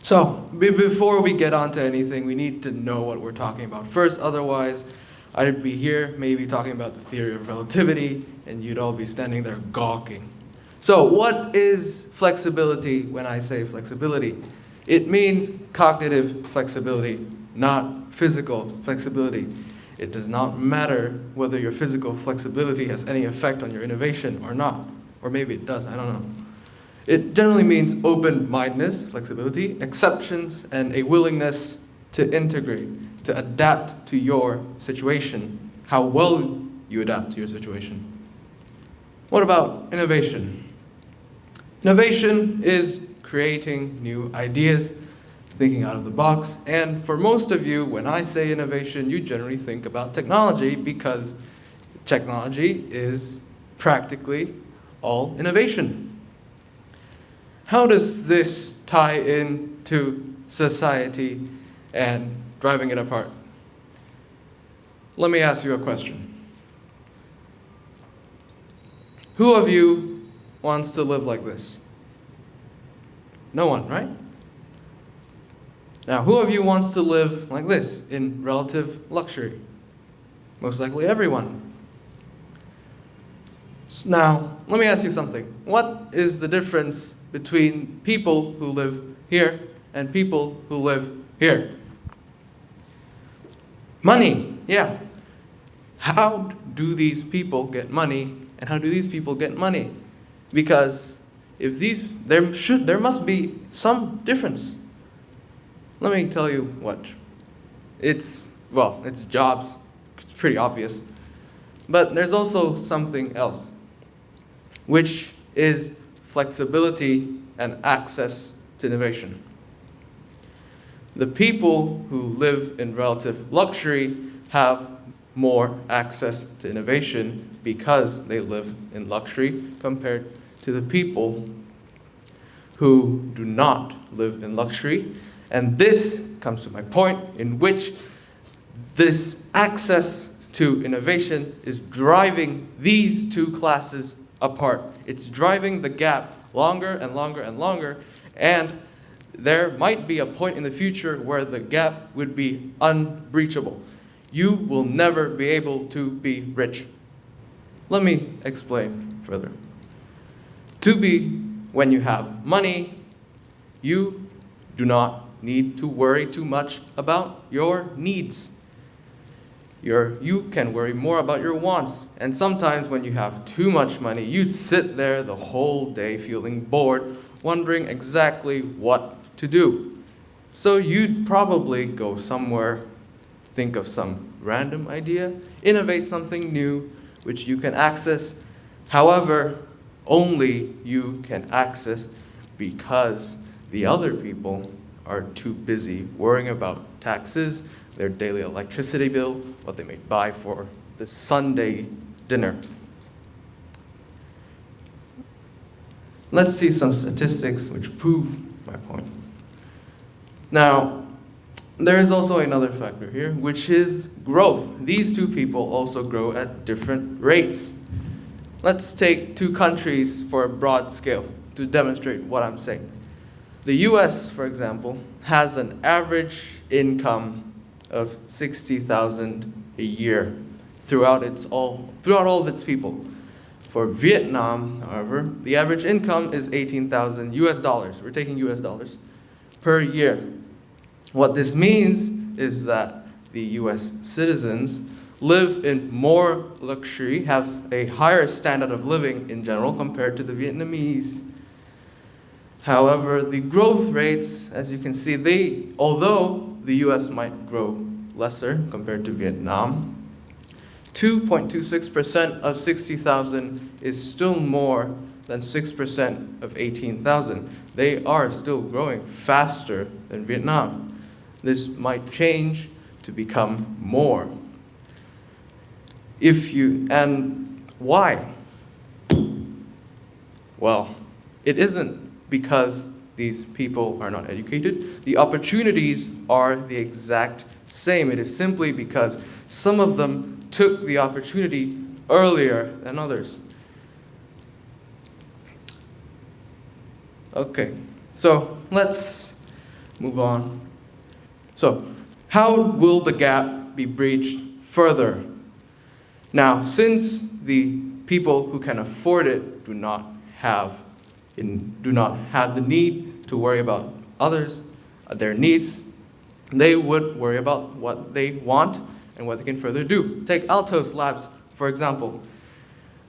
So, before we get on to anything, we need to know what we're talking about first. Otherwise, I'd be here maybe talking about the theory of relativity, and you'd all be standing there gawking. So, what is flexibility when I say flexibility? It means cognitive flexibility, not physical flexibility. It does not matter whether your physical flexibility has any effect on your innovation or not. Or maybe it does, I don't know. It generally means open-mindedness, flexibility, exceptions, and a willingness to integrate, to adapt to your situation, how well you adapt to your situation. What about innovation? Innovation is creating new ideas, thinking out of the box, and for most of you, when I say innovation, you generally think about technology because technology is practically all innovation. How does this tie into society and driving it apart? Let me ask you a question. Who of you wants to live like this? No one, right? Now, who of you wants to live like this in relative luxury? Most likely everyone. Now, let me ask you something. What is the difference between people who live here and people who live here? Money, yeah. How do these people get money, and how do these people get money? Because if there must be some difference. Let me tell you what. It's jobs. It's pretty obvious. But there's also something else, which is flexibility and access to innovation. The people who live in relative luxury have more access to innovation because they live in luxury compared to the people who do not live in luxury. And this comes to my point in which this access to innovation is driving these two classes apart. It's driving the gap longer and longer and longer, and there might be a point in the future where the gap would be unbreachable. You will never be able to be rich. Let me explain further. When you have money, you do not need to worry too much about your needs. You can worry more about your wants. And sometimes when you have too much money, you'd sit there the whole day feeling bored, wondering exactly what to do. So you'd probably go somewhere, think of some random idea, innovate something new, which you can access. However, only you can access because the other people are too busy worrying about taxes, their daily electricity bill, what they may buy for the Sunday dinner. Let's see some statistics which prove my point. Now, there is also another factor here, which is growth. These two people also grow at different rates. Let's take two countries for a broad scale to demonstrate what I'm saying. The US, for example, has an average income of $60,000 a year throughout all of its people. For Vietnam, however, the average income is $18,000 US dollars. We're taking US dollars per year. What this means is that the US citizens live in more luxury, have a higher standard of living in general compared to the Vietnamese. However, the growth rates, as you can see, although the US might grow lesser compared to Vietnam, 2.26% of 60,000 is still more than 6% of 18,000. They are still growing faster than Vietnam. This might change to become more. And why? Well, it isn't because these people are not educated. The opportunities are the exact same. It is simply because some of them took the opportunity earlier than others. Okay, so let's Move on. So, how will the gap be breached further? Now, since the people who can afford it do not have the need to worry about others, their needs, they would worry about what they want and what they can further do. Take Altos Labs, for example.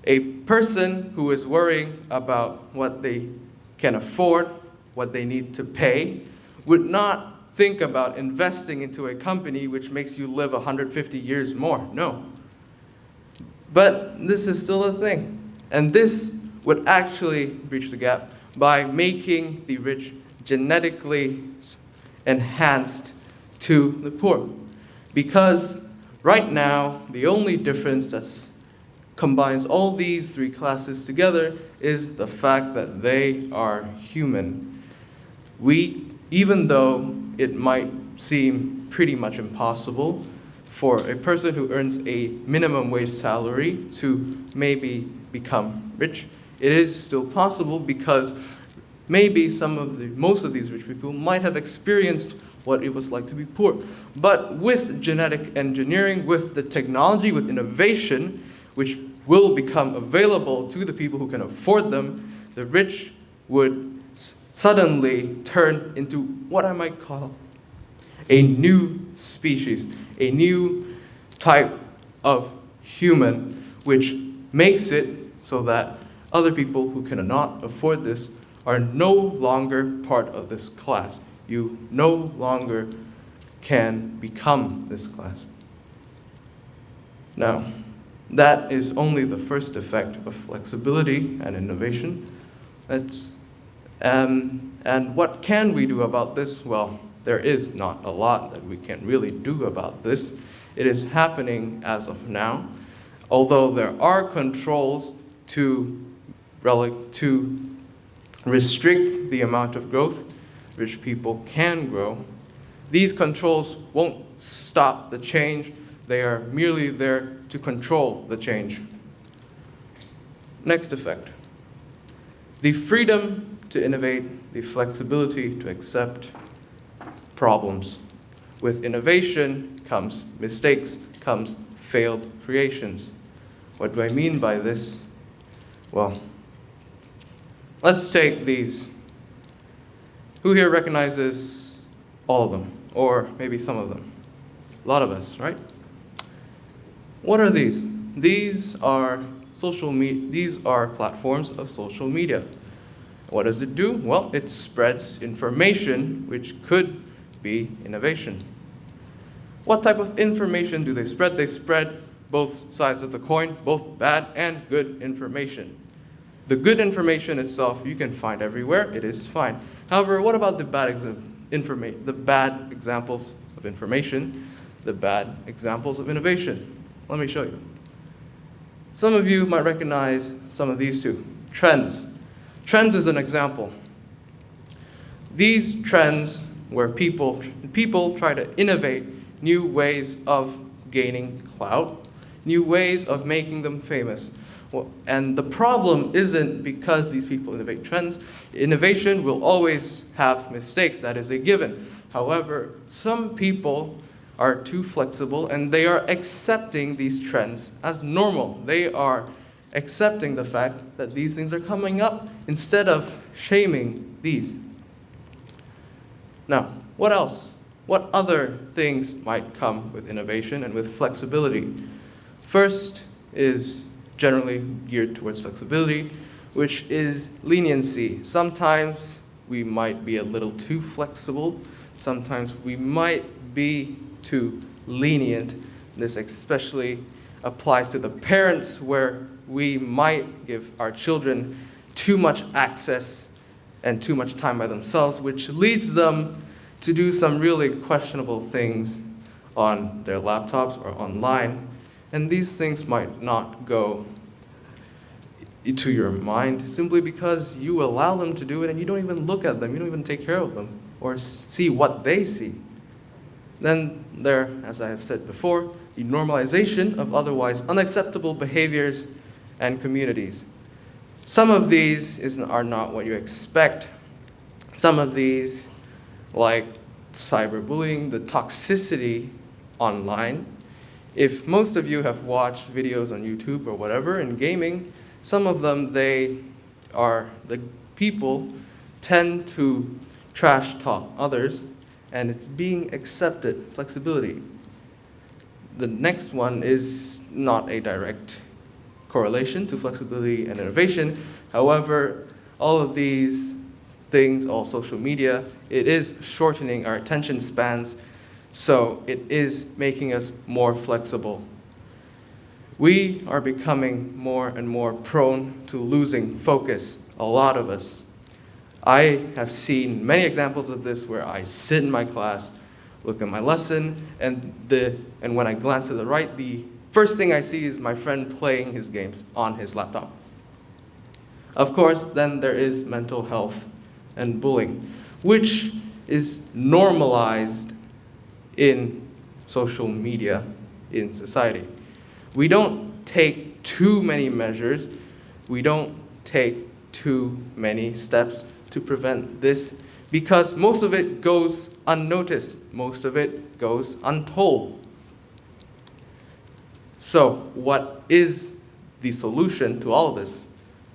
A person who is worrying about what they can afford, what they need to pay, would not think about investing into a company which makes you live 150 years more. No. But this is still a thing. And this would actually breach the gap by making the rich genetically enhanced to the poor. Because right now, the only difference that combines all these three classes together is the fact that they are human. Even though it might seem pretty much impossible for a person who earns a minimum wage salary to maybe become rich, it is still possible because maybe most of these rich people might have experienced what it was like to be poor. But with genetic engineering, with the technology, with innovation, which will become available to the people who can afford them, the rich would suddenly turn into what I might call a new species, a new type of human, which makes it so that other people who cannot afford this are no longer part of this class. You no longer can become this class. Now, that is only the first effect of flexibility and innovation. And what can we do about this? Well, there is not a lot that we can really do about this. It is happening as of now. Although there are controls to restrict the amount of growth rich people can grow, these controls won't stop the change. They are merely there to control the change. Next effect. The freedom to innovate, the flexibility to accept problems. With innovation comes mistakes, comes failed creations. What do I mean by this? Well, let's take these. Who here recognizes all of them? Or maybe some of them? A lot of us, right? What are these? These are platforms of social media. What does it do? Well, it spreads information, which could be innovation. What type of information do they spread? They spread both sides of the coin, both bad and good information. The good information itself you can find everywhere. It is fine. However, what about the bad examples of information, the bad examples of innovation? Let me show you. Some of you might recognize some of these two. Trends. Trends is an example. These trends where people try to innovate new ways of gaining clout, new ways of making them famous. And the problem isn't because these people innovate trends. Innovation will always have mistakes. That is a given. However, some people are too flexible and they are accepting these trends as normal. They are accepting the fact that these things are coming up instead of shaming these. Now, what else? What other things might come with innovation and with flexibility? First is generally geared towards flexibility, which is leniency. Sometimes we might be a little too flexible. Sometimes we might be too lenient. This especially applies to the parents, where we might give our children too much access and too much time by themselves, which leads them to do some really questionable things on their laptops or online. And these things might not go to your mind simply because you allow them to do it and you don't even look at them, you don't even take care of them or see what they see. Then there, as I have said before, the normalization of otherwise unacceptable behaviors and communities. Some of these are not what you expect. Some of these, like cyberbullying, the toxicity online. If most of you have watched videos on YouTube or whatever in gaming, some of them, the people tend to trash talk others, and it's being accepted, flexibility. The next one is not a direct correlation to flexibility and innovation. However, all of these things, all social media, it is shortening our attention spans, so it is making us more flexible. We are becoming more and more prone to losing focus, a lot of us. I have seen many examples of this where I sit in my class, look at my lesson, and when I glance to the right, the first thing I see is my friend playing his games on his laptop. Of course, then there is mental health and bullying, which is normalized in social media, in society. We don't take too many measures, we don't take too many steps to prevent this, because most of it goes unnoticed, most of it goes untold. So, what is the solution to all of this?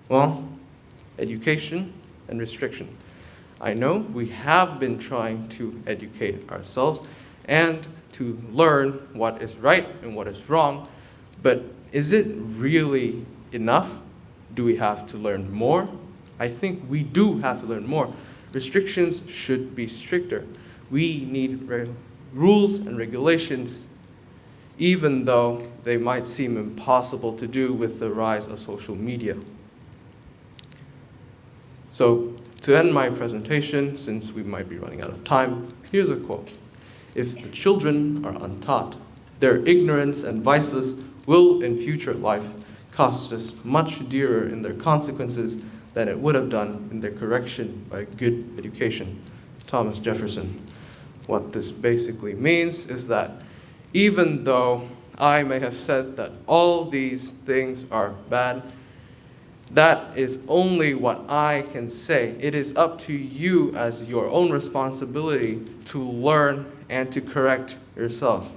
Well, education and restriction. I know we have been trying to educate ourselves and to learn what is right and what is wrong, but is it really enough? Do we have to learn more? I think we do have to learn more. Restrictions should be stricter. We need rules and regulations, even though they might seem impossible to do with the rise of social media. So, to end my presentation, since we might be running out of time, here's a quote. If the children are untaught, their ignorance and vices will in future life cost us much dearer in their consequences than it would have done in their correction by good education. Thomas Jefferson. What this basically means is that even though I may have said that all these things are bad, that is only what I can say. It is up to you as your own responsibility to learn and to correct yourselves.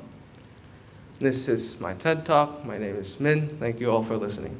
This is my TED Talk. My name is Minh. Thank you all for listening.